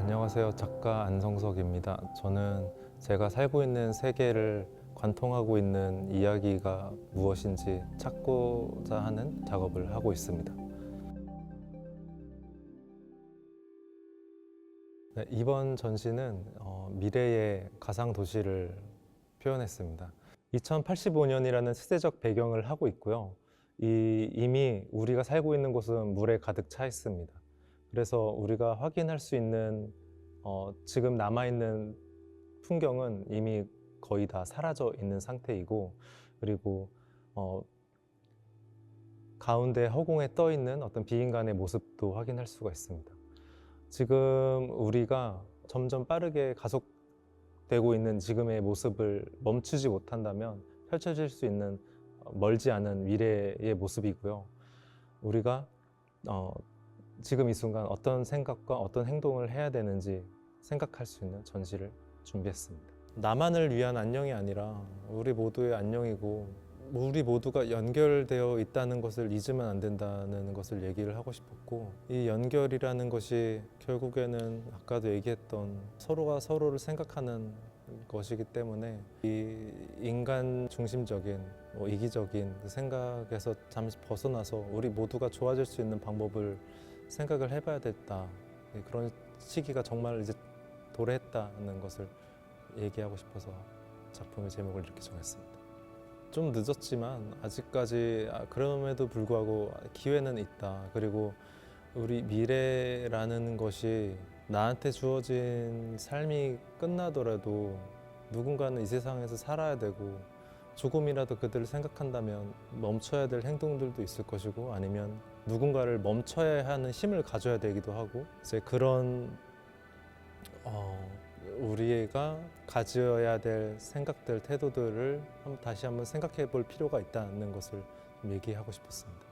안녕하세요. 작가 안성석입니다. 저는 제가 살고 있는 세계를 관통하고 있는 이야기가 무엇인지 찾고자 하는 작업을 하고 있습니다. 네, 이번 전시는 미래의 가상도시를 표현했습니다. 2085년이라는 시대적 배경을 하고 있고요. 이미 우리가 살고 있는 곳은 물에 가득 차 있습니다. 그래서 우리가 확인할 수 있는 지금 남아있는 풍경은 이미 거의 다 사라져 있는 상태이고, 그리고 가운데 허공에 떠 있는 어떤 비인간의 모습도 확인할 수가 있습니다. 지금 우리가 점점 빠르게 가속되고 있는 지금의 모습을 멈추지 못한다면 펼쳐질 수 있는 멀지 않은 미래의 모습이고요. 우리가 지금 이 순간 어떤 생각과 어떤 행동을 해야 되는지 생각할 수 있는 전시를 준비했습니다. 나만을 위한 안녕이 아니라 우리 모두의 안녕이고, 우리 모두가 연결되어 있다는 것을 잊으면 안 된다는 것을 얘기를 하고 싶었고, 이 연결이라는 것이 결국에는 아까도 얘기했던 서로가 서로를 생각하는 것이기 때문에 이 인간 중심적인 이기적인 생각에서 잠시 벗어나서 우리 모두가 좋아질 수 있는 방법을 생각을 해봐야 됐다. 그런 시기가 정말 이제 도래했다는 것을 얘기하고 싶어서 작품의 제목을 이렇게 정했습니다. 좀 늦었지만 아직까지 그럼에도 불구하고 기회는 있다. 그리고 우리 미래라는 것이 나한테 주어진 삶이 끝나더라도 누군가는 이 세상에서 살아야 되고, 조금이라도 그들을 생각한다면 멈춰야 될 행동들도 있을 것이고, 아니면 누군가를 멈춰야 하는 힘을 가져야 되기도 하고, 이제 그런 우리가 가져야 될 생각들, 태도들을 다시 한번 생각해 볼 필요가 있다는 것을 좀 얘기하고 싶었습니다.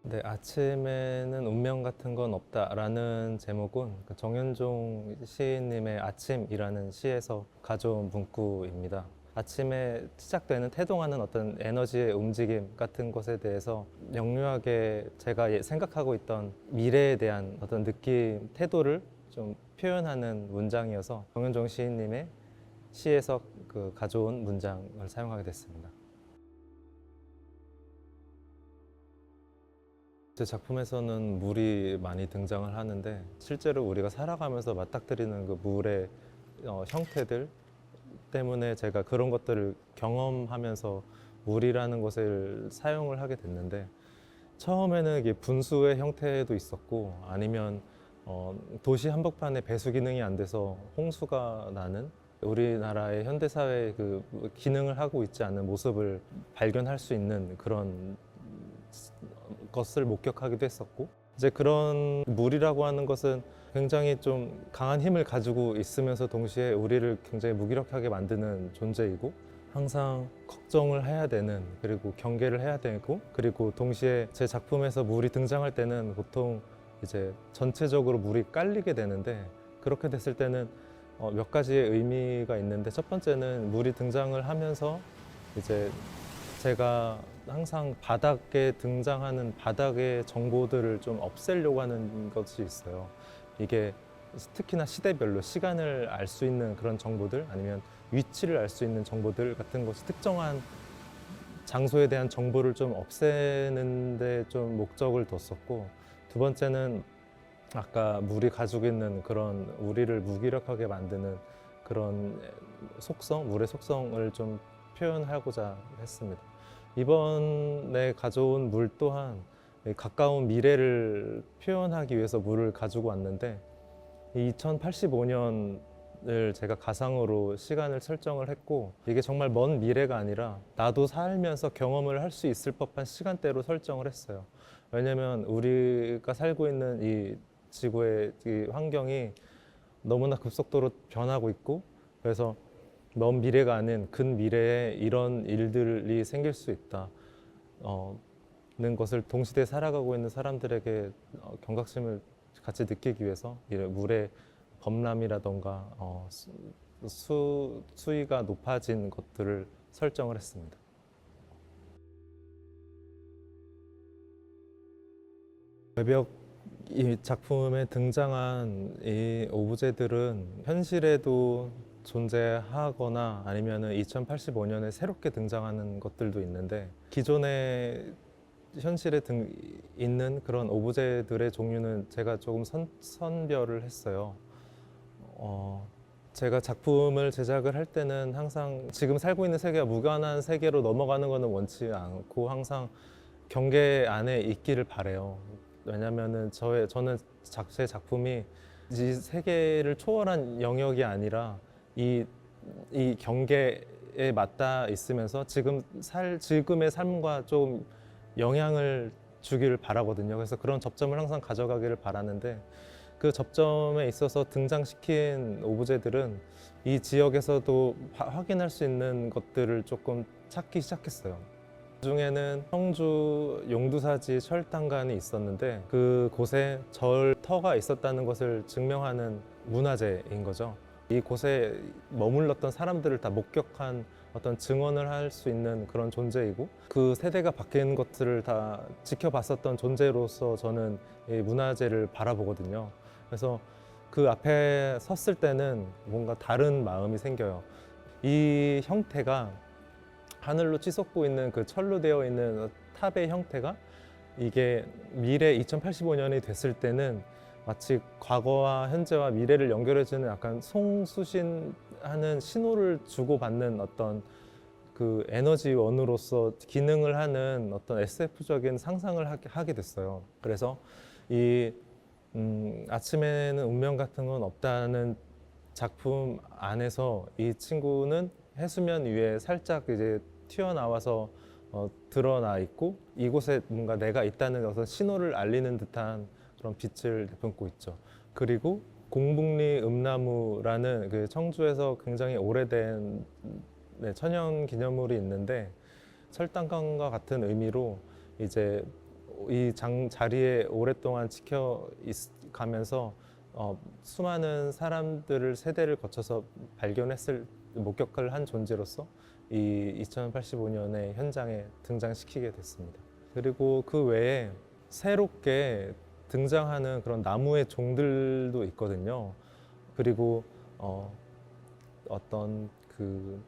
네, 아침에는 운명 같은 건 없다라는 제목은 정현종 시인님의 아침이라는 시에서 가져온 문구입니다. 아침에 시작되는 태동하는 어떤 에너지의 움직임 같은 것에 대해서 명료하게 제가 생각하고 있던 미래에 대한 어떤 느낌, 태도를 좀 표현하는 문장이어서 정현종 시인님의 시에서 가져온 문장을 사용하게 됐습니다. 제 작품에서는 물이 많이 등장을 하는데, 실제로 우리가 살아가면서 맞닥뜨리는 그 물의 형태들 때문에 제가 그런 것들을 경험하면서 물이라는 것을 사용을 하게 됐는데, 처음에는 이게 분수의 형태도 있었고, 아니면 도시 한복판에 배수 기능이 안 돼서 홍수가 나는, 우리나라의 현대사회의 그 기능을 하고 있지 않은 모습을 발견할 수 있는 그런 것을 목격하기도 했었고, 이제 그런 물이라고 하는 것은 굉장히 좀 강한 힘을 가지고 있으면서 동시에 우리를 굉장히 무기력하게 만드는 존재이고, 항상 걱정을 해야 되는, 그리고 경계를 해야 되고, 그리고 동시에 제 작품에서 물이 등장할 때는 보통 이제 전체적으로 물이 깔리게 되는데, 그렇게 됐을 때는 몇 가지의 의미가 있는데, 첫 번째는 물이 등장을 하면서 이제 제가 항상 바닥에 등장하는 바닥의 정보들을 좀 없애려고 하는 것이 있어요. 이게 특히나 시대별로 시간을 알 수 있는 그런 정보들, 아니면 위치를 알 수 있는 정보들 같은 것이 특정한 장소에 대한 정보를 좀 없애는 데 좀 목적을 뒀었고, 두 번째는 아까 물이 가지고 있는 그런 우리를 무기력하게 만드는 그런 속성, 물의 속성을 좀 표현하고자 했습니다. 이번에 가져온 물 또한 가까운 미래를 표현하기 위해서 물을 가지고 왔는데, 2085년을 제가 가상으로 시간을 설정을 했고, 이게 정말 먼 미래가 아니라 나도 살면서 경험을 할 수 있을 법한 시간대로 설정을 했어요. 왜냐면 우리가 살고 있는 이 지구의 이 환경이 너무나 급속도로 변하고 있고, 그래서 먼 미래가 아닌 근 미래에 이런 일들이 생길 수 있다 는 것을 동시대에 살아가고 있는 사람들에게 경각심을 같이 느끼기 위해서 물의 범람이라던가 수위가 높아진 것들을 설정을 했습니다. 외벽 이 작품에 등장한 이 오브제들은 현실에도 존재하거나 아니면은 2085년에 새롭게 등장하는 것들도 있는데 기존의 현실에 있는 그런 오브제들의 종류는 제가 조금 선별을 했어요. 어, 제가 작품을 제작을 할 때는 항상 지금 살고 있는 세계가 무관한 세계로 넘어가는 것은 원치 않고 항상 경계 안에 있기를 바래요. 왜냐면은 저는 제 작품이 이 세계를 초월한 영역이 아니라 이, 이 경계에 맞닿아 있으면서 지금의 삶과 좀 영향을 주기를 바라거든요. 그래서 그런 접점을 항상 가져가기를 바라는데 그 접점에 있어서 등장시킨 오브제들은 이 지역에서도 확인할 수 있는 것들을 조금 찾기 시작했어요. 그중에는 청주 용두사지 철당간이 있었는데 그곳에 절터가 있었다는 것을 증명하는 문화재인 거죠. 이곳에 머물렀던 사람들을 다 목격한 어떤 증언을 할 수 있는 그런 존재이고 그 세대가 바뀐 것들을 다 지켜봤었던 존재로서 저는 이 문화재를 바라보거든요. 그래서 그 앞에 섰을 때는 뭔가 다른 마음이 생겨요. 이 형태가 하늘로 치솟고 있는 그 철로 되어 있는 탑의 형태가 이게 미래 2085년이 됐을 때는 마치 과거와 현재와 미래를 연결해주는 약간 송수신하는 신호를 주고받는 어떤 그 에너지원으로서 기능을 하는 어떤 SF적인 상상을 하게 됐어요. 그래서 이 아침에는 운명 같은 건 없다는 작품 안에서 이 친구는 해수면 위에 살짝 이제 튀어나와서 드러나 있고 이곳에 뭔가 내가 있다는 어떤 신호를 알리는 듯한 그런 빛을 내뿜고 있죠. 그리고 공북리 음나무라는 그 청주에서 굉장히 오래된 천연 기념물이 있는데 철당강과 같은 의미로 이제 이 자리에 오랫동안 지켜 가면서 수많은 사람들을 세대를 거쳐서 목격을 한 존재로서 이 2085년의 현장에 등장시키게 됐습니다. 그리고 그 외에 새롭게 등장하는 그런 나무의 종들도 있거든요. 그리고 어떤 그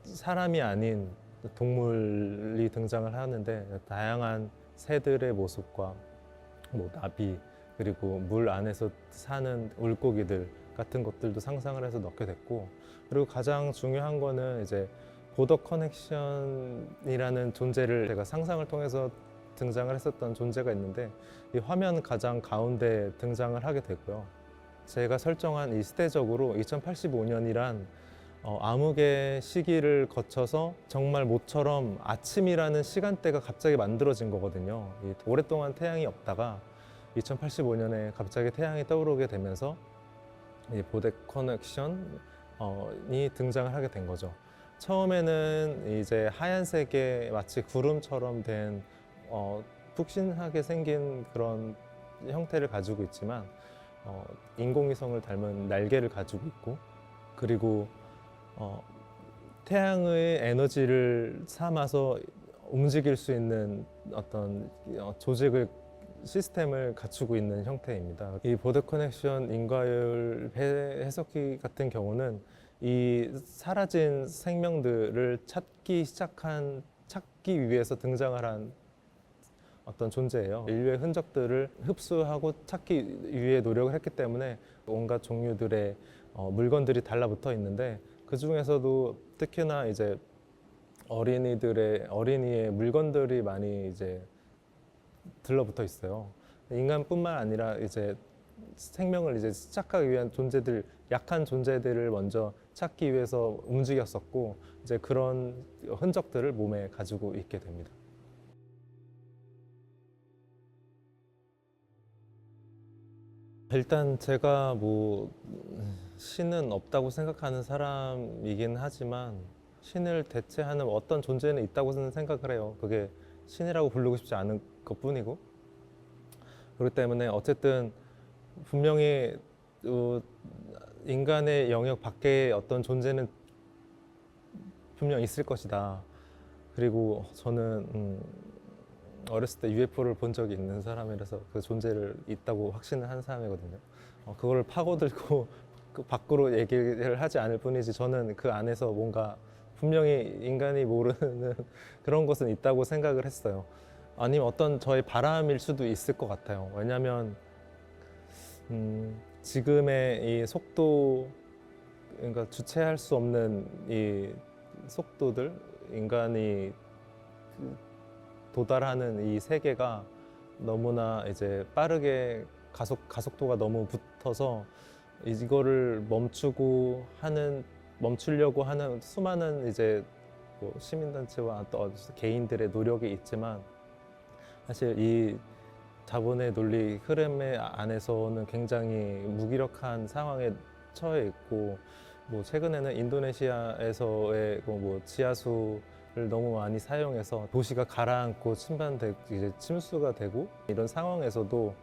사람이 아닌 동물이 등장을 하는데 다양한 새들의 모습과 뭐 나비 그리고 물 안에서 사는 물고기들 같은 것들도 상상을 해서 넣게 됐고 그리고 가장 중요한 거는 이제 보더 커넥션이라는 존재를 제가 상상을 통해서 등장을 했었던 존재가 있는데 이 화면 가장 가운데 등장을 하게 되고요. 제가 설정한 이 시대적으로 2085년이란 암흑의 시기를 거쳐서 정말 모처럼 아침이라는 시간대가 갑자기 만들어진 거거든요. 오랫동안 태양이 없다가 2085년에 갑자기 태양이 떠오르게 되면서 이 보드 커넥션이 등장을 하게 된 거죠. 처음에는 이제 하얀색의 마치 구름처럼 된 푹신하게 생긴 그런 형태를 가지고 있지만 인공위성을 닮은 날개를 가지고 있고 그리고 태양의 에너지를 삼아서 움직일 수 있는 어떤 시스템을 갖추고 있는 형태입니다. 이 보드 커넥션 인과율 해석기 같은 경우는 이 사라진 생명들을 찾기 위해서 등장을 한 어떤 존재예요. 인류의 흔적들을 흡수하고 찾기 위해 노력을 했기 때문에 온갖 종류들의 물건들이 달라붙어 있는데 그 중에서도 특히나 이제 어린이의 물건들이 많이 이제 들러붙어 있어요. 인간뿐만 아니라 이제 생명을 이제 시작하기 위한 약한 존재들을 먼저 찾기 위해서 움직였었고 이제 그런 흔적들을 몸에 가지고 있게 됩니다. 일단 제가 뭐 신은 없다고 생각하는 사람이긴 하지만 신을 대체하는 어떤 존재는 있다고 생각을 해요. 그게 신이라고 부르고 싶지 않은 것뿐이고 그렇기 때문에 어쨌든 분명히 인간의 영역 밖에 어떤 존재는 분명 있을 것이다. 그리고 저는 어렸을 때 UFO를 본 적이 있는 사람이라서 그 존재를 있다고 확신을 한 사람이거든요. 그걸 파고들고 그 밖으로 얘기를 하지 않을 뿐이지 저는 그 안에서 뭔가 분명히 인간이 모르는 그런 것은 있다고 생각을 했어요. 아니면 어떤 저의 바람일 수도 있을 것 같아요. 왜냐하면 지금의 이 속도, 그러니까 주체할 수 없는 이 속도들, 인간이 도달하는 이 세계가 너무나 이제 빠르게 가속도가 너무 붙어서 이거를 멈추려고 하는 수많은 이제 뭐 시민단체와 또 개인들의 노력이 있지만 사실 이 자본의 논리 흐름의 안에서는 굉장히 무기력한 상황에 처해 있고, 뭐 최근에는 인도네시아에서의 뭐 지하수를 너무 많이 사용해서 도시가 가라앉고 이제 침수가 되고 이런 상황에서도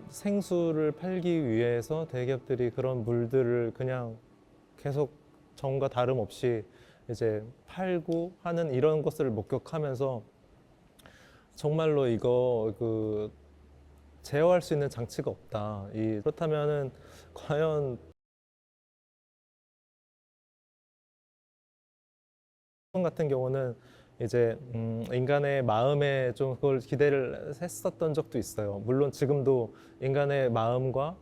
생수를 팔기 위해서 대기업들이 그런 물들을 그냥 계속 전과 다름없이 이제 팔고 하는 이런 것을 목격하면서 정말로 이거 제어할 수 있는 장치가 없다. 그렇다면은 과연 같은 경우는 이제 인간의 마음에 좀 그걸 기대를 했었던 적도 있어요. 물론 지금도 인간의 마음과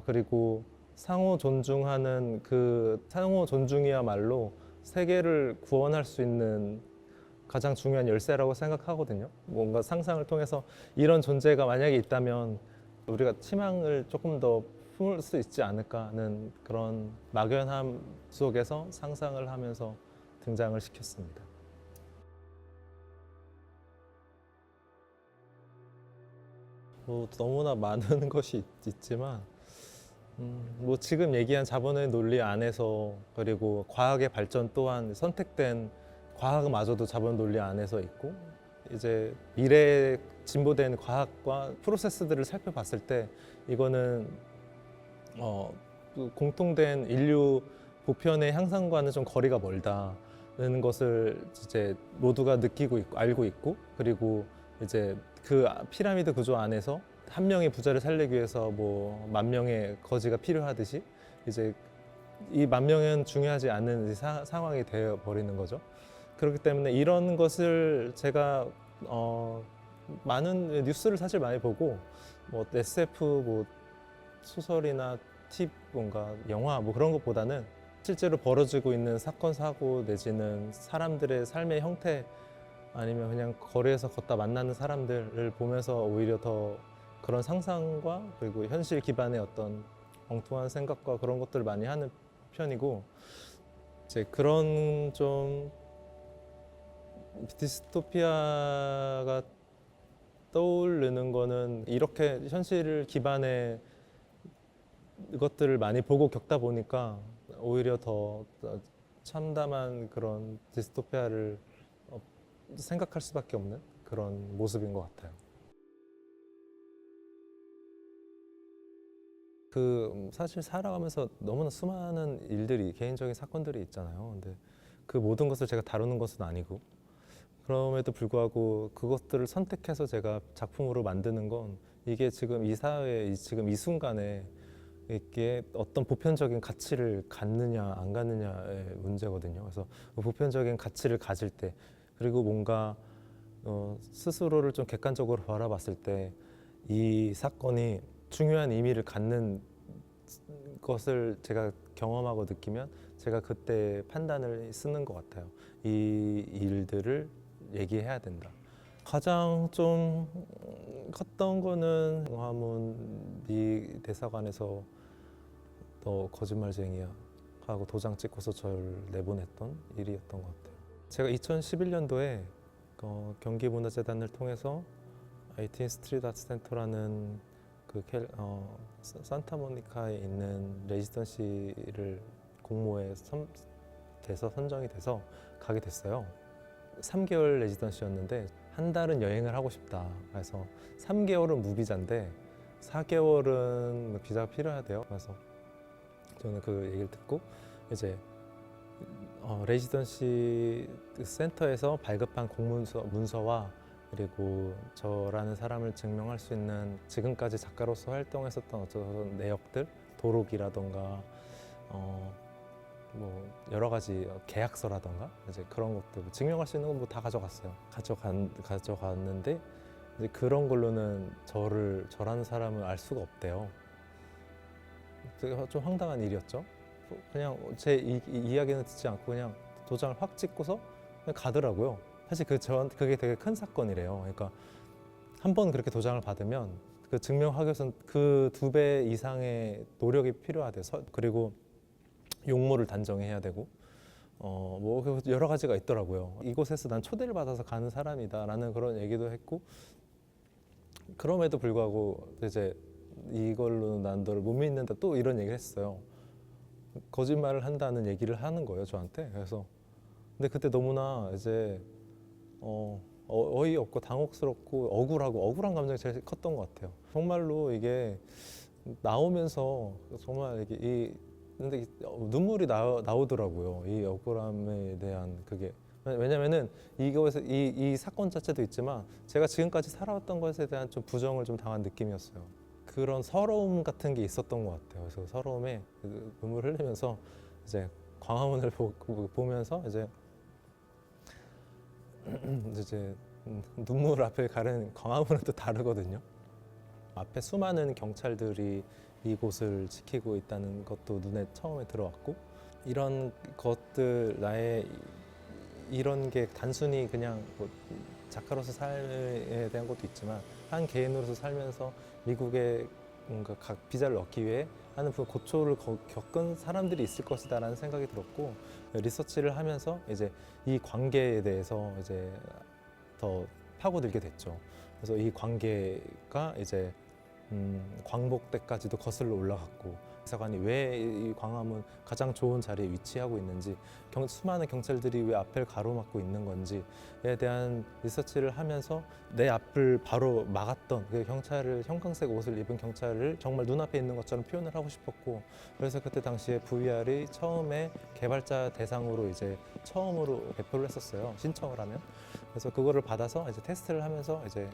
그리고 상호 존중하는 그 상호 존중이야말로 세계를 구원할 수 있는 가장 중요한 열쇠라고 생각하거든요. 뭔가 상상을 통해서 이런 존재가 만약에 있다면 우리가 희망을 조금 더 품을 수 있지 않을까 하는 그런 막연함 속에서 상상을 하면서 등장을 시켰습니다. 뭐 너무나 많은 것이 있지만 뭐 지금 얘기한 자본의 논리 안에서, 그리고 과학의 발전 또한 선택된 과학마저도 자본 논리 안에서 있고, 이제 미래에 진보된 과학과 프로세스들을 살펴봤을 때 이거는 그 공통된 인류 보편의 향상과는 좀 거리가 멀다는 것을 이제 모두가 느끼고 있고 알고 있고, 그리고 이제 그 피라미드 구조 안에서 한 명의 부자를 살리기 위해서 뭐 10,000명의 거지가 필요하듯이 이제 이 10,000명은 중요하지 않은 상황이 되어 버리는 거죠. 그렇기 때문에 이런 것을 제가 많은 뉴스를 사실 많이 보고, 뭐 SF 뭐 소설이나 뭔가 영화 뭐 그런 것보다는 실제로 벌어지고 있는 사건 사고 내지는 사람들의 삶의 형태, 아니면 그냥 거리에서 걷다 만나는 사람들을 보면서 오히려 더 그런 상상과 그리고 현실 기반의 어떤 엉뚱한 생각과 그런 것들을 많이 하는 편이고, 이제 그런 좀 디스토피아가 떠오르는 거는 이렇게 현실 기반의 것들을 많이 보고 겪다 보니까 오히려 더 참담한 그런 디스토피아를 생각할 수밖에 없는 그런 모습인 것 같아요. 사실 살아가면서 너무나 수많은 일들이, 개인적인 사건들이 있잖아요. 근데 그 모든 것을 제가 다루는 것은 아니고, 그럼에도 불구하고 그것들을 선택해서 제가 작품으로 만드는 건 이게 지금 이 사회에 지금 이 순간에 이게 어떤 보편적인 가치를 갖느냐 안 갖느냐의 문제거든요. 그래서 그 보편적인 가치를 가질 때, 그리고 뭔가 스스로를 좀 객관적으로 바라봤을 때 이 사건이 중요한 의미를 갖는 것을 제가 경험하고 느끼면 제가 그때 판단을 쓰는 것 같아요. 이 일들을 얘기해야 된다. 가장 좀 컸던 거는 광화문 미 대사관에서 너 거짓말쟁이야 하고 도장 찍고서 저를 내보냈던 일이었던 것 같아요. 제가 2011년도에 경기문화재단을 통해서 18 스트리트 아트 센터라는 산타모니카에 있는 레지던시를 공모에 돼서 선정이 돼서 가게 됐어요. 3개월 레지던시였는데 한 달은 여행을 하고 싶다. 그래서 3개월은 무비자인데 4개월은 비자가 필요하대요. 그래서 저는 그 얘기를 듣고 이제 레지던시 센터에서 발급한 문서와 그리고 저라는 사람을 증명할 수 있는 지금까지 작가로서 활동했었던 어떤 내역들, 도록이라던가 뭐 여러 가지 계약서라던가 이제 그런 것들 증명할 수 있는 건 뭐 다 가져갔어요. 가져갔는데 이제 그런 걸로는 저라는 사람을 알 수가 없대요. 되게 좀 황당한 일이었죠. 그냥 제 이야기는 듣지 않고 그냥 도장을 확 찍고서 그냥 가더라고요. 사실 그게 되게 큰 사건이래요. 그러니까 한 번 그렇게 도장을 받으면 그 증명하기 위해서는 그 2배 이상의 노력이 필요하대요. 그리고 용모를 단정해야 되고 뭐 여러 가지가 있더라고요. 이곳에서 난 초대를 받아서 가는 사람이다라는 그런 얘기도 했고, 그럼에도 불구하고 이제 이걸로 난 너를 못 믿는다 또 이런 얘기를 했어요. 거짓말을 한다는 얘기를 하는 거예요, 저한테. 그래서 근데 그때 너무나 이제 어이없고 당혹스럽고 억울한 감정이 제일 컸던 것 같아요. 정말로 이게 나오면서 정말 이게 근데 눈물이 나오더라고요. 이 억울함에 대한 그게. 왜냐면은 이거에서 이 사건 자체도 있지만 제가 지금까지 살아왔던 것에 대한 좀 부정을 좀 당한 느낌이었어요. 그런 서러움 같은 게 있었던 것 같아요. 그래서 서러움에 눈물 흘리면서 이제 광화문을 보면서 이제 눈물 앞에 가는 광화문은 또 다르거든요. 앞에 수많은 경찰들이 이곳을 지키고 있다는 것도 눈에 처음에 들어왔고, 이런 것들 이런 게 단순히 그냥 뭐 작가로서 삶에 대한 것도 있지만 한 개인으로서 살면서 미국에 뭔가 각 비자를 얻기 위해 하는 그 고초를 겪은 사람들이 있을 것이다라는 생각이 들었고, 리서치를 하면서 이제 이 관계에 대해서 이제 더 파고들게 됐죠. 그래서 이 관계가 이제 광복 때까지도 거슬러 올라갔고, 대사관이 왜 이 광화문 가장 좋은 자리에 위치하고 있는지, 수많은 경찰들이 왜 앞을 가로막고 있는 건지에 대한 리서치를 하면서 내 앞을 바로 막았던 그 형광색 옷을 입은 경찰을 정말 눈앞에 있는 것처럼 표현을 하고 싶었고, 그래서 그때 당시에 VR이 처음에 개발자 대상으로 이제 처음으로 배포를 했었어요. 신청을 하면. 그래서 그거를 받아서 이제 테스트를 하면서 이제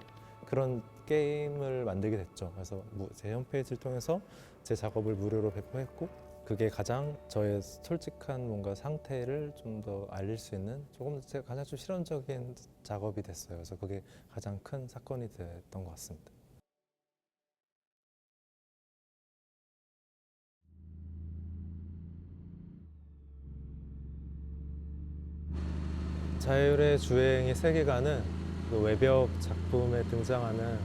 그런 게임을 만들게 됐죠. 그래서 제 홈페이지를 통해서 제 작업을 무료로 배포했고, 그게 가장 저의 솔직한 뭔가 상태를 좀 더 알릴 수 있는 조금 제가 가장 좀 실험적인 작업이 됐어요. 그래서 그게 가장 큰 사건이 됐던 것 같습니다. 자율의 주행의 세계관은 그 외벽 작품에 등장하는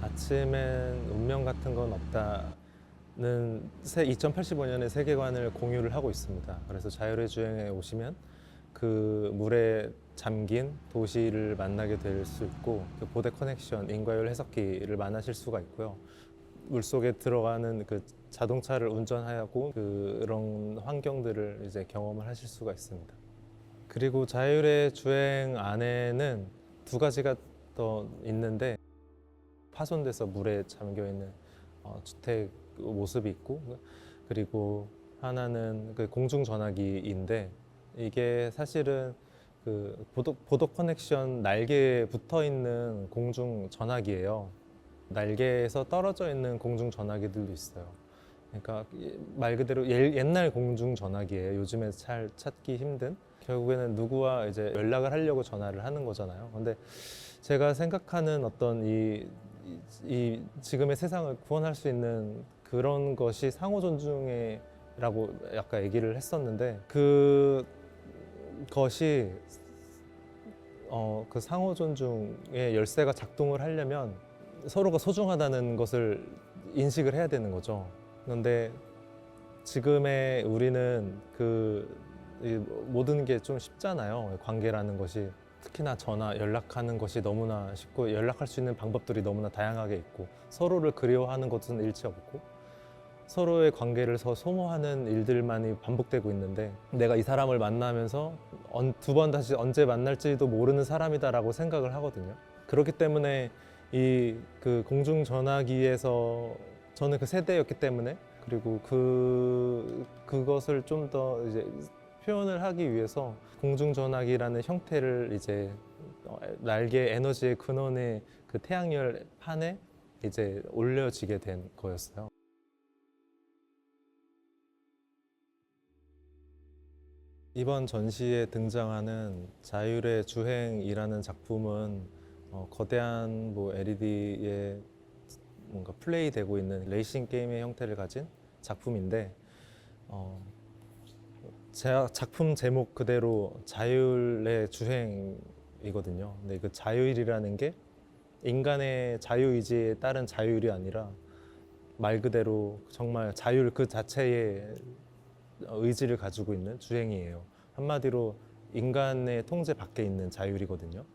아침엔 운명 같은 건 없다는 2085년의 세계관을 공유를 하고 있습니다. 그래서 자율의 주행에 오시면 그 물에 잠긴 도시를 만나게 될 수 있고, 그 보대 커넥션 인과율 해석기를 만나실 수가 있고요. 물속에 들어가는 그 자동차를 운전하고 그런 환경들을 이제 경험을 하실 수가 있습니다. 그리고 자율의 주행 안에는 2가지가 더 있는데, 파손돼서 물에 잠겨 있는 주택 모습이 있고, 그리고 하나는 그 공중 전화기인데, 이게 사실은 그 보도 커넥션 날개에 붙어 있는 공중 전화기예요. 날개에서 떨어져 있는 공중 전화기들도 있어요. 그러니까 말 그대로 옛날 공중 전화기예요. 요즘에 잘 찾기 힘든. 결국에는 누구와 이제 연락을 하려고 전화를 하는 거잖아요. 근데 제가 생각하는 어떤 이 지금의 세상을 구원할 수 있는 그런 것이 상호 존중이라고 아까 얘기를 했었는데, 그것이 그 상호 존중의 열쇠가 작동을 하려면 서로가 소중하다는 것을 인식을 해야 되는 거죠. 그런데 지금의 우리는 모든 게 좀 쉽잖아요. 관계라는 것이. 특히나 전화, 연락하는 것이 너무나 쉽고, 연락할 수 있는 방법들이 너무나 다양하게 있고, 서로를 그리워하는 것은 일치 없고, 서로의 관계를 소모하는 일들만이 반복되고 있는데, 내가 이 사람을 만나면서 2번 다시 언제 만날지도 모르는 사람이다라고 생각을 하거든요. 그렇기 때문에 그 공중전화기에서 저는 그 세대였기 때문에, 그리고 그것을 좀 더 이제 표현을 하기 위해서 공중전화기라는 형태를 이제 날개 에너지의 근원의 그 태양열 판에 이제 올려지게 된 거였어요. 이번 전시에 등장하는 자율의 주행이라는 작품은 거대한 뭐 LED에 뭔가 플레이되고 있는 레이싱 게임의 형태를 가진 작품인데 제 작품 제목 그대로 자율의 주행이거든요. 근데 그 자율이라는 게 인간의 자유의지에 따른 자율이 아니라 말 그대로 정말 자율 그 자체의 의지를 가지고 있는 주행이에요. 한마디로 인간의 통제 밖에 있는 자율이거든요.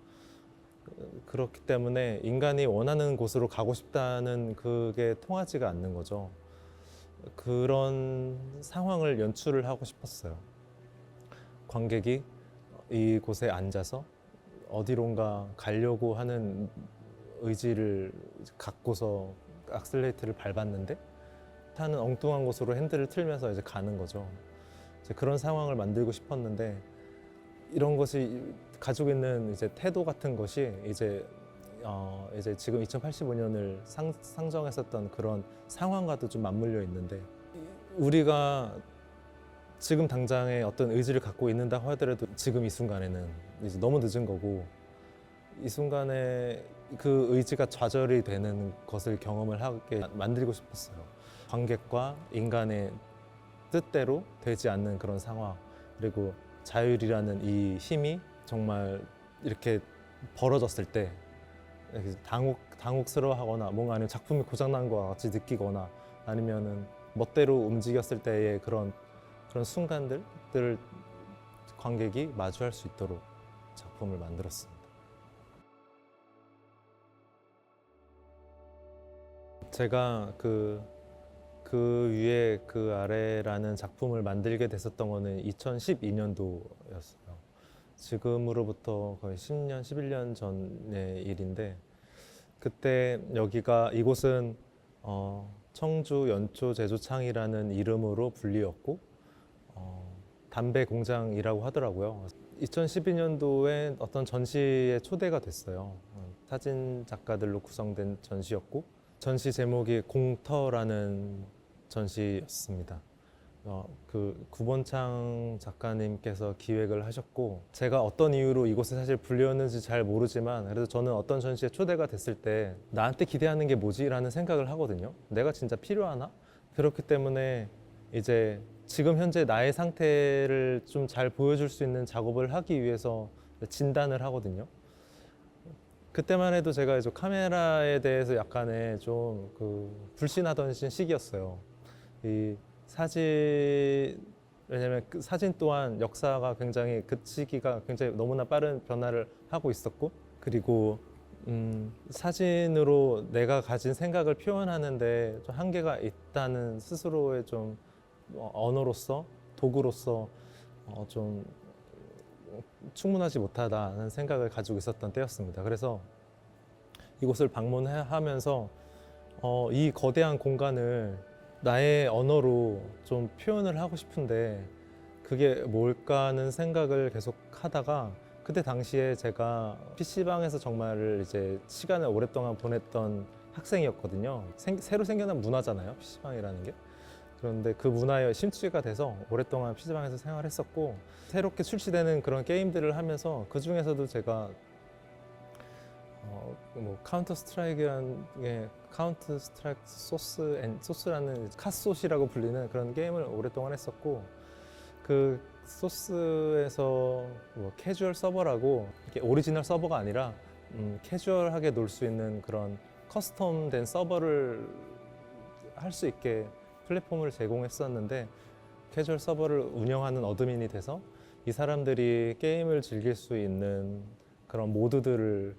그렇기 때문에 인간이 원하는 곳으로 가고 싶다는 그게 통하지가 않는 거죠. 그런 상황을 연출을 하고 싶었어요. 관객이 이곳에 앉아서 어디론가 가려고 하는 의지를 갖고서 악셀레이터를 밟았는데 타는 엉뚱한 곳으로 핸들을 틀면서 이제 가는 거죠. 이제 그런 상황을 만들고 싶었는데 이런 것이 가지고 있는 이제 태도 같은 것이 이제 지금 2085년을 상정했었던 그런 상황과도 좀 맞물려 있는데 우리가 지금 당장에 어떤 의지를 갖고 있는다고 하더라도 지금 이 순간에는 이제 너무 늦은 거고 이 순간에 그 의지가 좌절이 되는 것을 경험을 하게 만들고 싶었어요. 관객과 인간의 뜻대로 되지 않는 그런 상황 그리고 자율이라는 이 힘이 정말 이렇게 벌어졌을 때 당혹스러워하거나 뭔가 아니면 작품이 고장난 것 같이 느끼거나 아니면은 멋대로 움직였을 때의 그런 순간들을 관객이 마주할 수 있도록 작품을 만들었습니다. 제가 그 위에 그 아래라는 작품을 만들게 됐었던 거는 2012년도였어요. 지금으로부터 거의 10년, 11년 전의 일인데 그때 이곳은 청주 연초 제조창이라는 이름으로 불리었고 담배 공장이라고 하더라고요. 2012년도에 어떤 전시에 초대가 됐어요. 사진 작가들로 구성된 전시였고 전시 제목이 공터라는 전시였습니다. 그 구본창 작가님께서 기획을 하셨고 제가 어떤 이유로 이곳에 사실 불렸는지 잘 모르지만 그래도 저는 어떤 전시에 초대가 됐을 때 나한테 기대하는 게 뭐지? 라는 생각을 하거든요. 내가 진짜 필요하나? 그렇기 때문에 이제 지금 현재 나의 상태를 좀 잘 보여줄 수 있는 작업을 하기 위해서 진단을 하거든요. 그때만 해도 제가 이제 카메라에 대해서 약간의 좀 불신하던 시기였어요. 이 사진 왜냐면 그 사진 또한 역사가 굉장히 그 시기가 굉장히 너무나 빠른 변화를 하고 있었고 그리고 사진으로 내가 가진 생각을 표현하는데 좀 한계가 있다는 스스로의 좀 언어로서 도구로서 좀 충분하지 못하다는 생각을 가지고 있었던 때였습니다. 그래서 이곳을 방문하면서 이 거대한 공간을 나의 언어로 좀 표현을 하고 싶은데 그게 뭘까 하는 생각을 계속 하다가 그때 당시에 제가 PC방에서 정말 이제 시간을 오랫동안 보냈던 학생이었거든요. 새로 생겨난 문화잖아요, PC방이라는 게. 그런데 그 문화에 심취가 돼서 오랫동안 PC방에서 생활했었고 새롭게 출시되는 그런 게임들을 하면서 그 중에서도 제가 카운터 스트라이크라는 카운터 스트라이크 소스라는 카소시라고 불리는 그런 게임을 오랫동안 했었고 그 소스에서 캐주얼 서버라고 이렇게 오리지널 서버가 아니라 캐주얼하게 놀 수 있는 그런 커스텀된 서버를 할 수 있게 플랫폼을 제공했었는데 캐주얼 서버를 운영하는 어드민이 돼서 이 사람들이 게임을 즐길 수 있는 그런 모드들을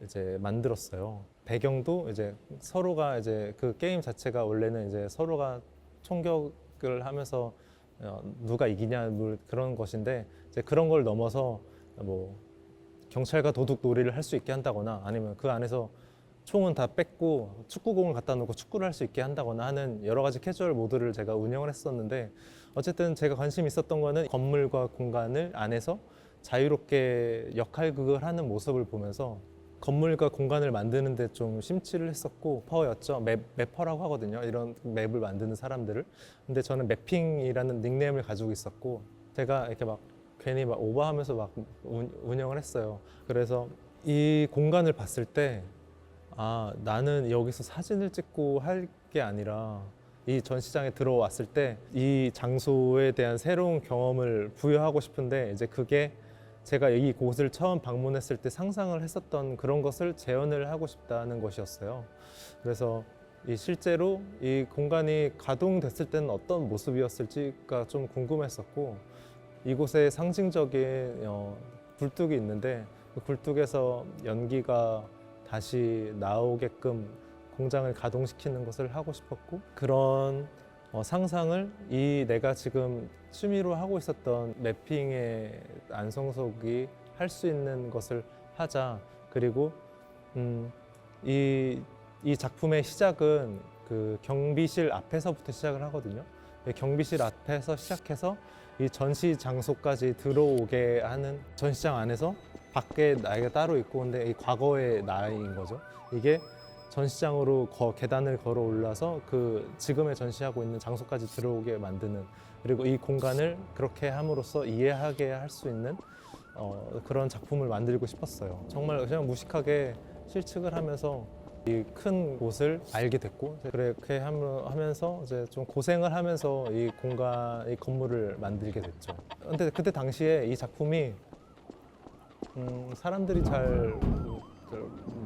이제 만들었어요. 배경도 이제 서로가 이제 그 게임 자체가 원래는 이제 서로가 총격을 하면서 누가 이기냐 그런 것인데 이제 그런 걸 넘어서 뭐 경찰과 도둑 놀이를 할 수 있게 한다거나 아니면 그 안에서 총은 다 뺐고 축구공을 갖다 놓고 축구를 할 수 있게 한다거나 하는 여러 가지 캐주얼 모드를 제가 운영을 했었는데, 어쨌든 제가 관심이 있었던 거는 건물과 공간을 안에서 자유롭게 역할극을 하는 모습을 보면서 건물과 공간을 만드는 데 좀 심취를 했었고, 퍼였죠. 맵퍼라고 하거든요. 이런 맵을 만드는 사람들을. 근데 저는 맵핑이라는 닉네임을 가지고 있었고, 제가 이렇게 막 괜히 막 오버하면서 막 운영을 했어요. 그래서 이 공간을 봤을 때, 아, 나는 여기서 사진을 찍고 할 게 아니라 이 전시장에 들어왔을 때 이 장소에 대한 새로운 경험을 부여하고 싶은데, 이제 그게 제가 이 곳을 처음 방문했을 때 상상을 했었던 그런 것을 재현을 하고 싶다는 것이었어요. 그래서 이 실제로 이 공간이 가동됐을 때는 어떤 모습이었을지가 좀 궁금했었고, 이곳에 상징적인 굴뚝이 있는데, 그 굴뚝에서 연기가 다시 나오게끔 공장을 가동시키는 것을 하고 싶었고, 그런 상상을 이 내가 지금 취미로 하고 있었던 매핑의 안성석이 할 수 있는 것을 하자. 그리고 이 작품의 시작은 그 경비실 앞에서부터 시작을 하거든요. 경비실 앞에서 시작해서 이 전시 장소까지 들어오게 하는, 전시장 안에서 밖에 나이가 따로 있고, 근데 이 과거의 나이인 거죠. 이게 전시장으로 계단을 걸어 올라서 그 지금의 전시하고 있는 장소까지 들어오게 만드는, 그리고 이 공간을 그렇게 함으로써 이해하게 할 수 있는 그런 작품을 만들고 싶었어요. 정말 그냥 무식하게 실측을 하면서 이 큰 곳을 알게 됐고, 그렇게 하면서 이제 좀 고생을 하면서 이 공간, 이 건물을 만들게 됐죠. 근데 그때 당시에 이 작품이 사람들이 잘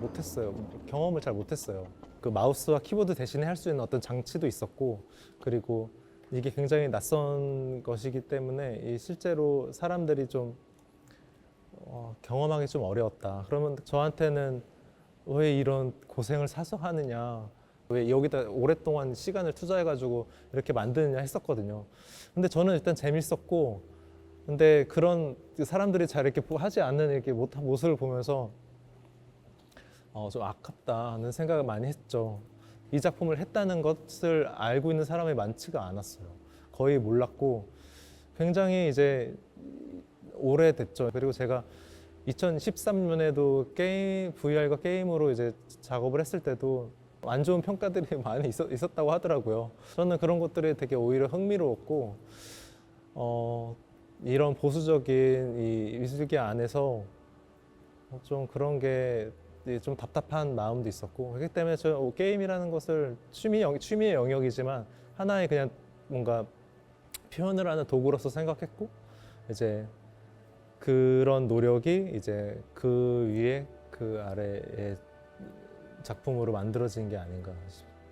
못했어요. 경험을 잘 못했어요. 그 마우스와 키보드 대신에 할 수 있는 어떤 장치도 있었고, 그리고 이게 굉장히 낯선 것이기 때문에 이 실제로 사람들이 좀 경험하기 좀 어려웠다. 그러면 저한테는 왜 이런 고생을 사서 하느냐, 왜 여기다 오랫동안 시간을 투자해가지고 이렇게 만드느냐 했었거든요. 근데 저는 일단 재밌었고, 근데 그런 사람들이 잘 이렇게 하지 않는 이렇게 모습을 보면서 좀 아깝다는 생각을 많이 했죠. 이 작품을 했다는 것을 알고 있는 사람이 많지가 않았어요. 거의 몰랐고, 굉장히 이제 오래됐죠. 그리고 제가 2013년에도 VR과 게임으로 이제 작업을 했을 때도 안 좋은 평가들이 많이 있었다고 하더라고요. 저는 그런 것들이 되게 오히려 흥미로웠고, 이런 보수적인 이 미술계 안에서 좀 그런 게 좀 답답한 마음도 있었고, 그렇기 때문에 저 게임이라는 것을 취미의 영역이지만 하나의 그냥 뭔가 표현을 하는 도구로서 생각했고, 이제 그런 노력이 이제 그 위에 그 아래의 작품으로 만들어진 게 아닌가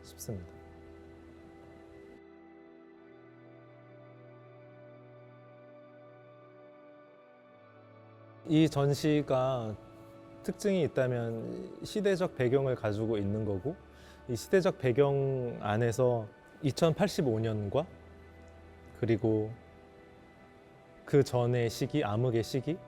싶습니다. 이 전시가 특징이 있다면 시대적 배경을 가지고 있는 거고, 이 시대적 배경 안에서 2085년과 그리고 그 전의 시기, 암흑의 시기,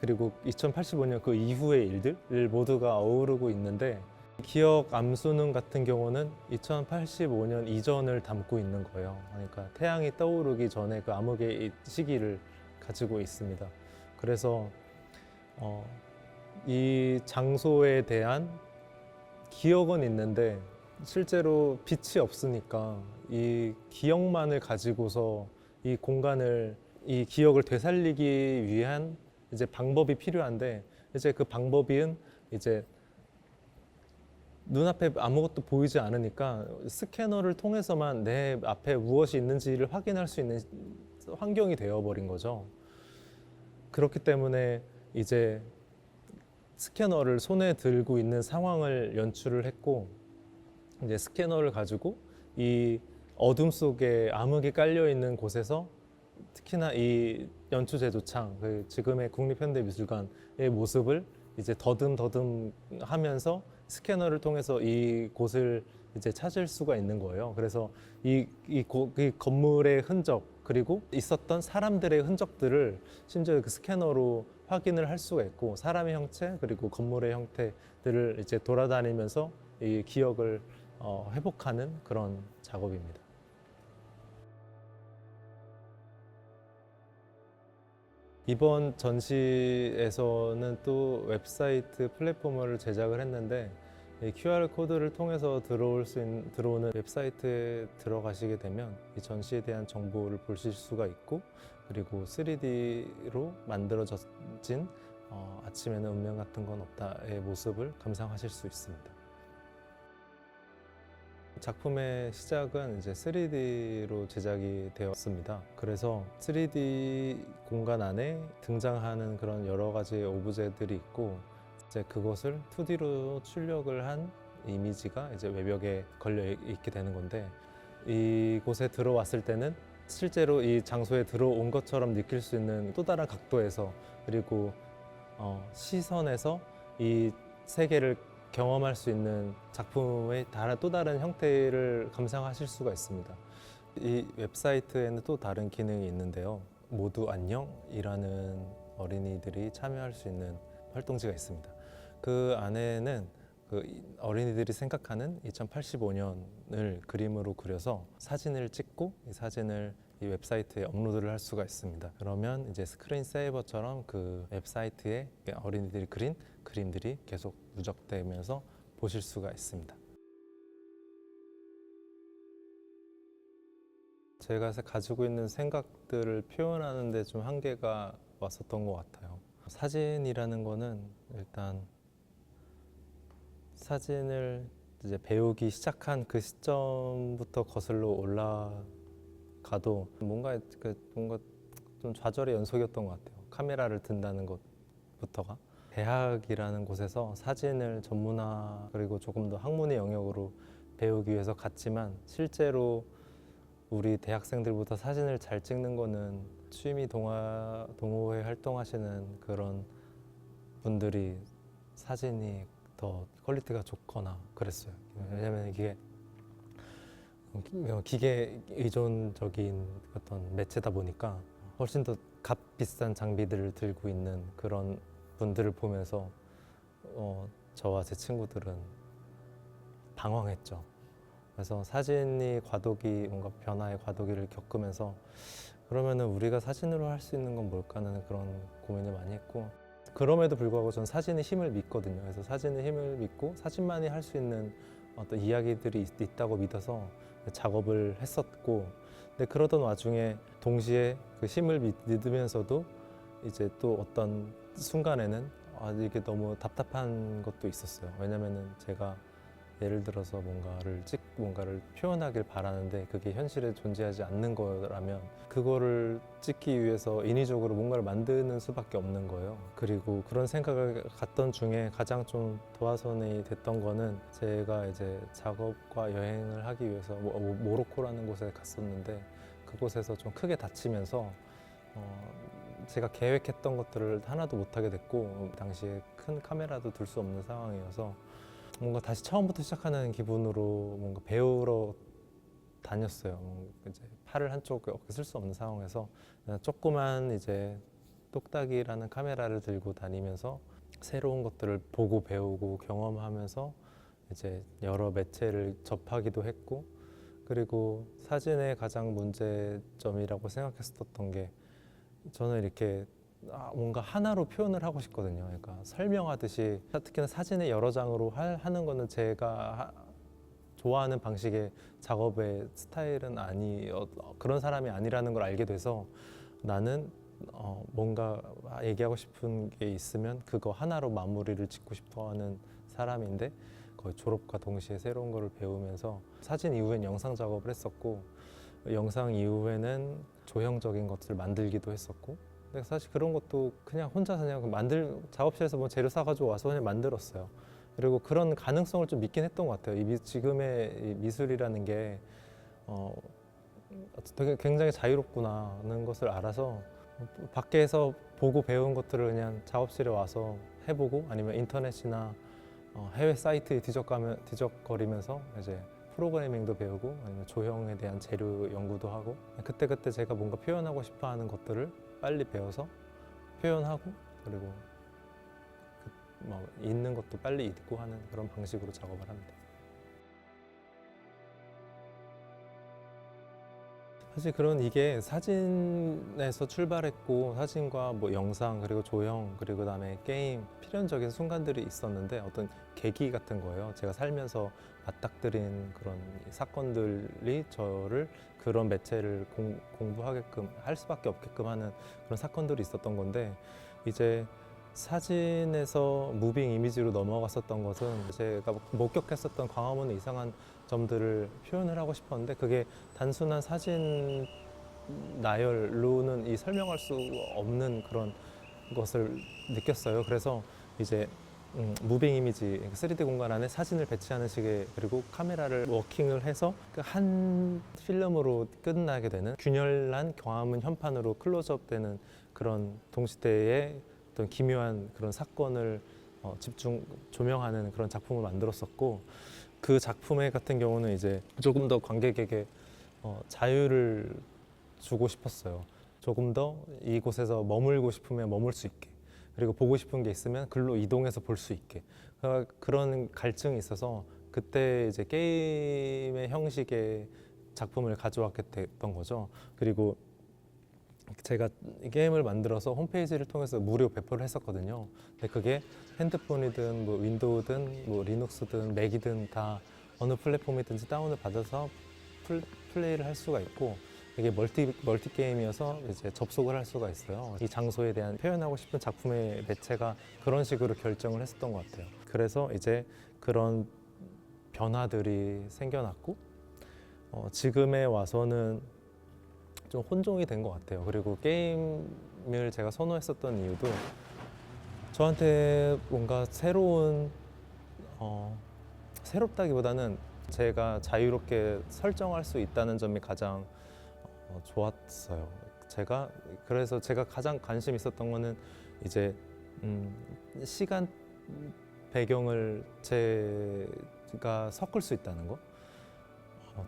그리고 2085년 그 이후의 일들 모두가 어우르고 있는데, 기억 암수능 같은 경우는 2085년 이전을 담고 있는 거예요. 그러니까 태양이 떠오르기 전에 그 암흑의 시기를 가지고 있습니다. 그래서 이 장소에 대한 기억은 있는데 실제로 빛이 없으니까 이 기억만을 가지고서 이 공간을, 이 기억을 되살리기 위한 이제 방법이 필요한데, 이제 그 방법은 이제 눈앞에 아무것도 보이지 않으니까 스캐너를 통해서만 내 앞에 무엇이 있는지를 확인할 수 있는 환경이 되어버린 거죠. 그렇기 때문에 이제 스캐너를 손에 들고 있는 상황을 연출을 했고, 이제 스캐너를 가지고 이 어둠 속에 암흑이 깔려 있는 곳에서 특히나 이 연추제조창, 그 지금의 국립현대미술관의 모습을 이제 더듬더듬 하면서 스캐너를 통해서 이 곳을 이제 찾을 수가 있는 거예요. 그래서 이 건물의 흔적, 그리고 있었던 사람들의 흔적들을 심지어 그 스캐너로 확인을 할 수가 있고 사람의 형체 그리고 건물의 형태들을 이제 돌아다니면서 이 기억을 회복하는 그런 작업입니다. 이번 전시에서는 또 웹사이트 플랫폼을 제작을 했는데 이 QR 코드를 통해서 들어오는 웹사이트에 들어가시게 되면 이 전시에 대한 정보를 보실 수가 있고 그리고 3D로 만들어진 아침에는 운명 같은 건 없다의 모습을 감상하실 수 있습니다. 작품의 시작은 이제 3D로 제작이 되었습니다. 그래서 3D 공간 안에 등장하는 그런 여러 가지 오브제들이 있고 이제 그것을 2D로 출력을 한 이미지가 이제 외벽에 걸려 있게 되는 건데 이곳에 들어왔을 때는 실제로 이 장소에 들어온 것처럼 느낄 수 있는 또 다른 각도에서 그리고 시선에서 이 세계를 경험할 수 있는 작품의 또 다른 형태를 감상하실 수가 있습니다. 이 웹사이트에는 또 다른 기능이 있는데요. 모두 안녕이라는 어린이들이 참여할 수 있는 활동지가 있습니다. 그 안에는 그 어린이들이 생각하는 2085년을 그림으로 그려서 사진을 찍고 이 사진을 이 웹사이트에 업로드를 할 수가 있습니다. 그러면 이제 스크린 세이버처럼 그 웹사이트에 어린이들이 그린 그림들이 계속 누적되면서 보실 수가 있습니다. 제가 가지고 있는 생각들을 표현하는 데 좀 한계가 왔었던 것 같아요. 사진이라는 거는 일단 사진을 이제 배우기 시작한 그 시점부터 거슬러 올라가도 뭔가 좀 좌절의 연속이었던 것 같아요. 카메라를 든다는 것부터가 대학이라는 곳에서 사진을 전문화 그리고 조금 더 학문의 영역으로 배우기 위해서 갔지만 실제로 우리 대학생들보다 사진을 잘 찍는 거는 취미 동호회 활동하시는 그런 분들이 사진이 더 퀄리티가 좋거나 그랬어요. 왜냐면 이게 기계 의존적인 어떤 매체다 보니까 훨씬 더 값비싼 장비들을 들고 있는 그런 분들을 보면서 저와 제 친구들은 방황했죠. 그래서 사진이 뭔가 변화의 과도기를 겪으면서 그러면은 우리가 사진으로 할 수 있는 건 뭘까는 그런 고민을 많이 했고 그럼에도 불구하고 전 사진의 힘을 믿거든요. 그래서 사진의 힘을 믿고 사진만이 할 수 있는 어떤 이야기들이 있다고 믿어서 작업을 했었고 근데 그러던 와중에 동시에 그 힘을 믿으면서도 이제 또 어떤 순간에는 이게 너무 답답한 것도 있었어요. 왜냐면은 제가 예를 들어서 뭔가를 표현하길 바라는데 그게 현실에 존재하지 않는 거라면 그거를 찍기 위해서 인위적으로 뭔가를 만드는 수밖에 없는 거예요. 그리고 그런 생각을 갔던 중에 가장 좀 도화선이 됐던 거는 제가 이제 작업과 여행을 하기 위해서 모로코라는 곳에 갔었는데 그곳에서 좀 크게 다치면서 제가 계획했던 것들을 하나도 못하게 됐고 당시에 큰 카메라도 들 수 없는 상황이어서 뭔가 다시 처음부터 시작하는 기분으로 뭔가 배우러 다녔어요. 이제 팔을 한쪽에 쓸 수 없는 상황에서 조그만 이제 똑딱이라는 카메라를 들고 다니면서 새로운 것들을 보고 배우고 경험하면서 이제 여러 매체를 접하기도 했고 그리고 사진의 가장 문제점이라고 생각했었던 게 저는 이렇게 뭔가 하나로 표현을 하고 싶거든요. 그러니까 설명하듯이 특히나 사진의 여러 장으로 하는 거는 제가 좋아하는 방식의 작업의 스타일은 그런 사람이 아니라는 걸 알게 돼서 나는 뭔가 얘기하고 싶은 게 있으면 그거 하나로 마무리를 짓고 싶어 하는 사람인데 거의 졸업과 동시에 새로운 거를 배우면서 사진 이후엔 영상 작업을 했었고 영상 이후에는 조형적인 것을 만들기도 했었고 근데 사실 그런 것도 그냥 혼자서 그냥 작업실에서 뭐 재료 사가지고 와서 그냥 만들었어요. 그리고 그런 가능성을 좀 믿긴 했던 것 같아요. 지금의 이 미술이라는 게 되게 굉장히 자유롭구나는 것을 알아서 밖에서 보고 배운 것들을 그냥 작업실에 와서 해보고 아니면 인터넷이나 해외 사이트에 뒤적거리면서 이제 프로그래밍도 배우고 아니면 조형에 대한 재료 연구도 하고 그때그때 제가 뭔가 표현하고 싶어 하는 것들을 빨리 배워서 표현하고 그리고 뭐 읽는 것도 빨리 읽고 하는 그런 방식으로 작업을 합니다. 사실 그런 이게 사진에서 출발했고 사진과 뭐 영상 그리고 조형 그리고 그다음에 게임 필연적인 순간들이 있었는데 어떤 계기 같은 거예요. 제가 살면서 맞닥뜨린 그런 사건들이 저를 그런 매체를 공부하게끔 할 수밖에 없게끔 하는 그런 사건들이 있었던 건데 이제 사진에서 무빙 이미지로 넘어갔었던 것은 제가 목격했었던 광화문의 이상한 점들을 표현을 하고 싶었는데 그게 단순한 사진 나열로는 이 설명할 수 없는 그런 것을 느꼈어요. 그래서 이제 무빙 이미지, 3D 공간 안에 사진을 배치하는 식의 그리고 카메라를 워킹을 해서 그 한 필름으로 끝나게 되는 균열난 광화문 현판으로 클로즈업 되는 그런 동시대의 어떤 기묘한 그런 사건을 집중 조명하는 그런 작품을 만들었었고 그 작품의 같은 경우는 이제 조금 더 관객에게 자유를 주고 싶었어요. 조금 더 이곳에서 머물고 싶으면 머물 수 있게 그리고 보고 싶은 게 있으면 글로 이동해서 볼 수 있게 그런 갈증이 있어서 그때 이제 게임의 형식의 작품을 가져왔게 됐던 거죠. 그리고 제가 게임을 만들어서 홈페이지를 통해서 무료 배포를 했었거든요. 근데 그게 핸드폰이든 뭐 윈도우든 뭐 리눅스든 맥이든 다 어느 플랫폼이든지 다운을 받아서 플레이를 할 수가 있고 이게 멀티 게임이어서 이제 접속을 할 수가 있어요. 이 장소에 대한 표현하고 싶은 작품의 매체가 그런 식으로 결정을 했었던 것 같아요. 그래서 이제 그런 변화들이 생겨났고 지금에 와서는 좀 혼종이 된 것 같아요. 그리고 게임을 제가 선호했었던 이유도 저한테 뭔가 새롭다기보다는 제가 자유롭게 설정할 수 있다는 점이 가장 좋았어요. 그래서 제가 가장 관심 있었던 거는 이제 시간 배경을 제가 섞을 수 있다는 거.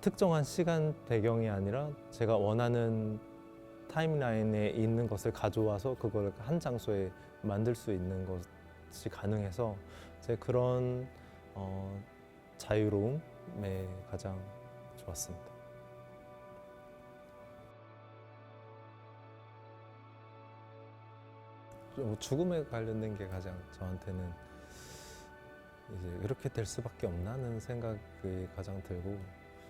특정한 시간 배경이 아니라 제가 원하는 타임라인에 있는 것을 가져와서 그걸 한 장소에 만들 수 있는 것이 가능해서 제 그런 자유로움에 가장 좋았습니다. 죽음에 관련된 게 가장 저한테는 이제 이렇게 될 수밖에 없나는 생각이 가장 들고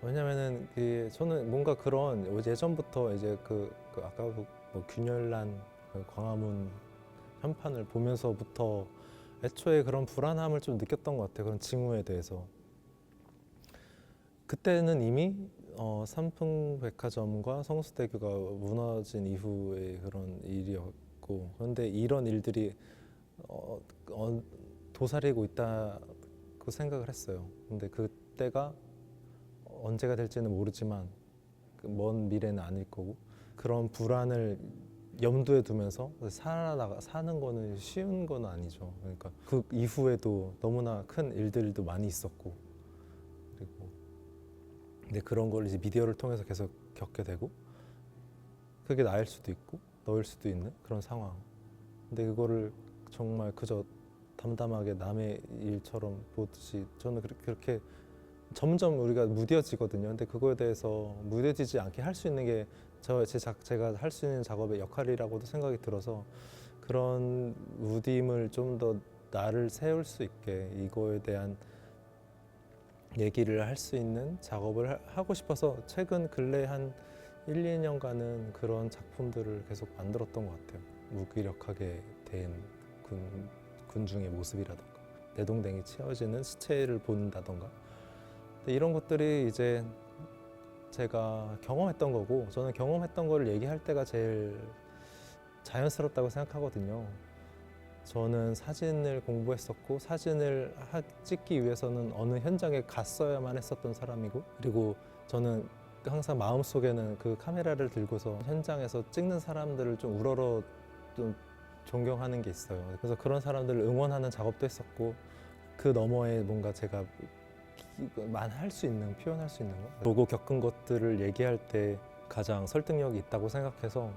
왜냐면은 저는 뭔가 그런 예전부터 이제 아까 뭐 균열난 광화문 현판을 보면서부터 애초에 그런 불안함을 좀 느꼈던 것 같아요. 그런 징후에 대해서. 그때는 이미 삼풍백화점과 성수대교가 무너진 이후의 그런 일이었고 그런데 이런 일들이 도사리고 있다고 생각을 했어요. 근데 그때가 언제가 될지는 모르지만 먼 미래는 아닐 거고 그런 불안을 염두에 두면서 사는 거는 쉬운 건 아니죠. 그러니까 그 이후에도 너무나 큰 일들도 많이 있었고 그리고 근데 그런 걸 이제 미디어를 통해서 계속 겪게 되고 그게 나일 수도 있고 너일 수도 있는 그런 상황. 근데 그거를 정말 그저 담담하게 남의 일처럼 보듯이 저는 그렇게 점점 우리가 무뎌지거든요. 근데 그거에 대해서 무뎌지지 않게 할 수 있는 게 제가 할 수 있는 작업의 역할이라고도 생각이 들어서 그런 무딤을 좀 더 나를 세울 수 있게 이거에 대한 얘기를 할 수 있는 작업을 하고 싶어서 최근 근래 한 1, 2년간은 그런 작품들을 계속 만들었던 것 같아요. 무기력하게 된 군중의 모습이라던가 내동댕이 치어지는 시체를 본다던가 이런 것들이 이제 제가 경험했던 거고 저는 경험했던 거를 얘기할 때가 제일 자연스럽다고 생각하거든요. 저는 사진을 공부했었고 사진을 찍기 위해서는 어느 현장에 갔어야만 했었던 사람이고 그리고 저는 항상 마음속에는 그 카메라를 들고서 현장에서 찍는 사람들을 좀 우러러 좀 존경하는 게 있어요. 그래서 그런 사람들을 응원하는 작업도 했었고 그 너머에 뭔가 제가 할 수 있는, 표현할 수 있는 거, 보고 겪은 것들을 얘기할 때 가장 설득력이 있다고 생각해서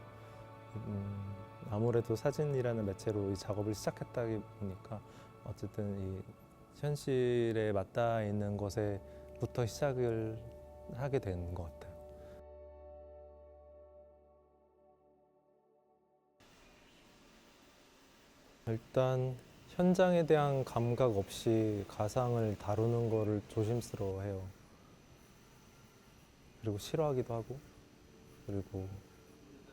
아무래도 사진이라는 매체로 이 작업을 시작했다기 보니까 어쨌든 이 현실에 맞닿아 있는 것에부터 시작을 하게 된 것 같아요. 일단 현장에 대한 감각 없이 가상을 다루는 거를 조심스러워해요. 그리고 싫어하기도 하고, 그리고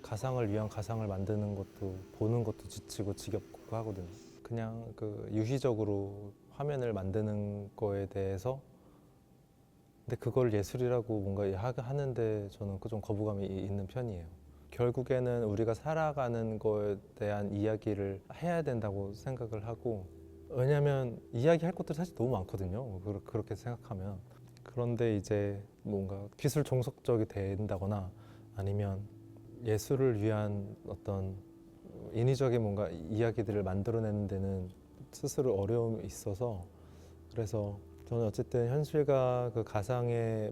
가상을 위한 가상을 만드는 것도 보는 것도 지치고 지겹고 하거든요. 그냥 그 유희적으로 화면을 만드는 거에 대해서, 근데 그걸 예술이라고 뭔가 하는데 저는 그 좀 거부감이 있는 편이에요. 결국에는 우리가 살아가는 거에 대한 이야기를 해야 된다고 생각을 하고, 왜냐하면 이야기할 것들이 사실 너무 많거든요. 그렇게 생각하면. 그런데 이제 뭔가 기술 종속적이 된다거나 아니면 예술을 위한 어떤 인위적인 뭔가 이야기들을 만들어내는 데는 스스로 어려움이 있어서, 그래서 저는 어쨌든 현실과 그 가상에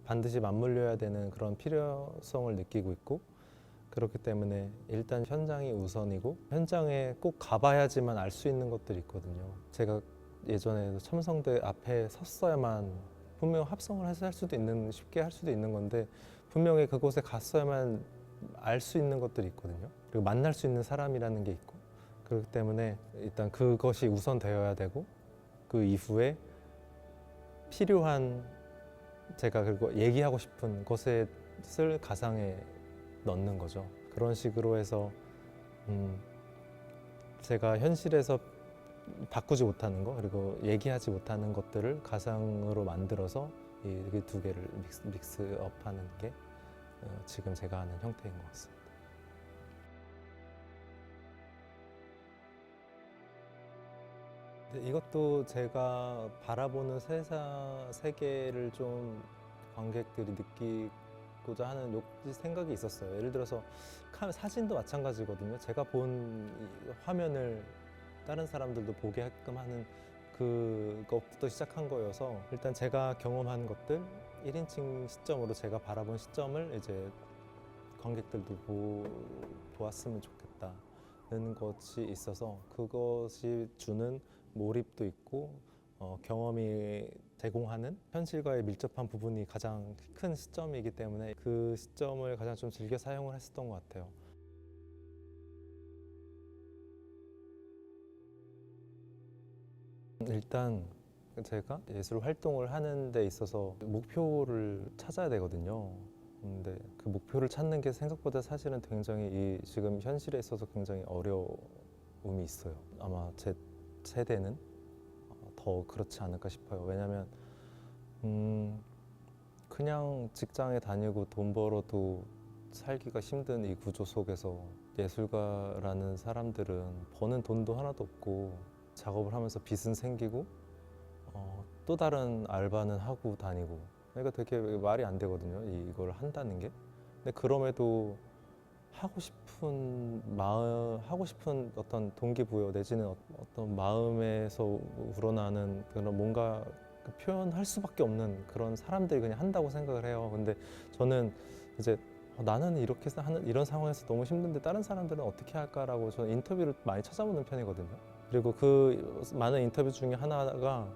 반드시 맞물려야 되는 그런 필요성을 느끼고 있고, 그렇기 때문에 일단 현장이 우선이고, 현장에 꼭 가봐야지만 알 수 있는 것들이 있거든요. 제가 예전에 첨성대 앞에 섰어야만, 분명 합성을 해서 쉽게 할 수도 있는 건데, 분명히 그곳에 갔어야만 알 수 있는 것들이 있거든요. 그리고 만날 수 있는 사람이라는 게 있고, 그렇기 때문에 일단 그것이 우선되어야 되고, 그 이후에 필요한, 제가 그리고 얘기하고 싶은 것을 가상에 넣는 거죠. 그런 식으로 해서 제가 현실에서 바꾸지 못하는 거, 그리고 얘기하지 못하는 것들을 가상으로 만들어서 이 두 개를 믹스업하는 게 지금 제가 하는 형태인 것 같습니다. 이것도 제가 바라보는 세계를 좀 관객들이 느끼고자 하는 생각이 있었어요. 예를 들어서 사진도 마찬가지거든요. 제가 본 화면을 다른 사람들도 보게 하게끔 하는 그것부터 시작한 거여서, 일단 제가 경험한 것들 1인칭 시점으로 제가 바라본 시점을 이제 관객들도 보았으면 좋겠다는 것이 있어서, 그것이 주는 몰입도 있고 경험이 제공하는 현실과의 밀접한 부분이 가장 큰 시점이기 때문에 그 시점을 가장 좀 즐겨 사용을 했었던 것 같아요. 일단 제가 예술 활동을 하는 데 있어서 목표를 찾아야 되거든요. 근데 그 목표를 찾는 게 생각보다 사실은 굉장히 지금 현실에 있어서 굉장히 어려움이 있어요. 아마 제 세대는 더 그렇지 않을까 싶어요. 왜냐면 그냥 직장에 다니고 돈 벌어도 살기가 힘든 이 구조 속에서 예술가라는 사람들은 버는 돈도 하나도 없고, 작업을 하면서 빚은 생기고 또 다른 알바는 하고 다니고, 그러니까 되게 말이 안 되거든요, 이걸 한다는 게. 근데 그럼에도 하고 싶은 어떤 동기부여 내지는 어떤 마음에서 우러나는 그런 뭔가 표현할 수밖에 없는 그런 사람들이 그냥 한다고 생각을 해요. 근데 저는 이제 나는 이렇게 하는 이런 상황에서 너무 힘든데 다른 사람들은 어떻게 할까라고 저는 인터뷰를 많이 찾아보는 편이거든요. 그리고 그 많은 인터뷰 중에 하나가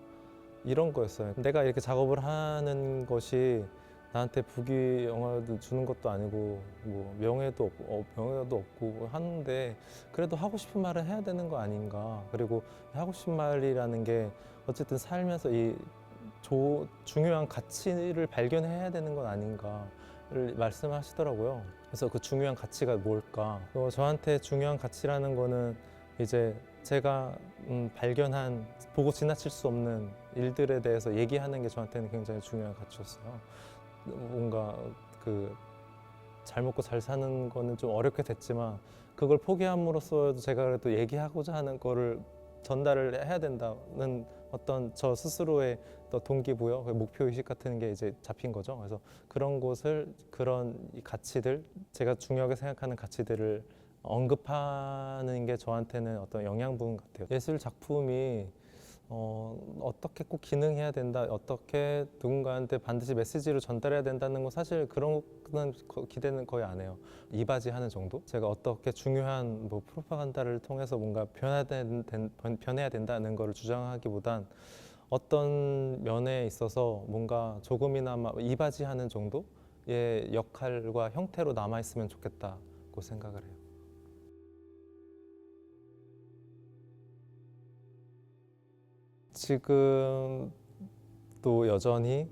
이런 거였어요. 내가 이렇게 작업을 하는 것이 나한테 부귀영화도 주는 것도 아니고 뭐 명예도 없고 하는데, 그래도 하고 싶은 말을 해야 되는 거 아닌가. 그리고 하고 싶은 말이라는 게 어쨌든 살면서 중요한 가치를 발견해야 되는 건 아닌가를 말씀하시더라고요. 그래서 그 중요한 가치가 뭘까? 저한테 중요한 가치라는 거는 이제 제가 보고 지나칠 수 없는 일들에 대해서 얘기하는 게 저한테는 굉장히 중요한 가치였어요. 뭔가 잘 먹고 잘 사는 거는 좀 어렵게 됐지만, 그걸 포기함으로써 제가 그래도 얘기하고자 하는 거를 전달을 해야 된다는 어떤 저 스스로의 동기부여, 목표의식 같은 게 이제 잡힌 거죠. 그래서 그런 이 가치들, 제가 중요하게 생각하는 가치들을 언급하는 게 저한테는 어떤 영양분 같아요. 예술 작품이 어떻게 꼭 기능해야 된다, 어떻게 누군가한테 반드시 메시지로 전달해야 된다는 건 사실 그런 거는 기대는 거의 안 해요. 이바지하는 정도? 제가 어떻게 중요한 뭐 프로파간다를 통해서 뭔가 변해야 된다는 거를 주장하기보단 어떤 면에 있어서 뭔가 조금이나마 이바지하는 정도의 역할과 형태로 남아있으면 좋겠다고 생각을 해요. 지금도 여전히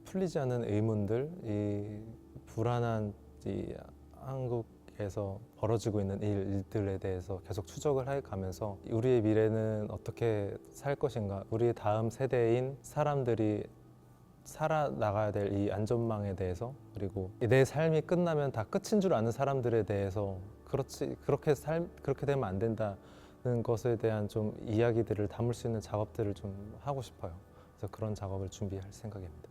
풀리지 않은 의문들, 이 불안한 이 한국에서 벌어지고 있는 일들에 대해서 계속 추적을 해 가면서 우리의 미래는 어떻게 살 것인가, 우리의 다음 세대인 사람들이 살아나가야 될 이 안전망에 대해서, 그리고 내 삶이 끝나면 다 끝인 줄 아는 사람들에 대해서 그렇게 되면 안 된다는 것에 대한 좀 이야기들을 담을 수 있는 작업들을 좀 하고 싶어요. 그래서 그런 작업을 준비할 생각입니다.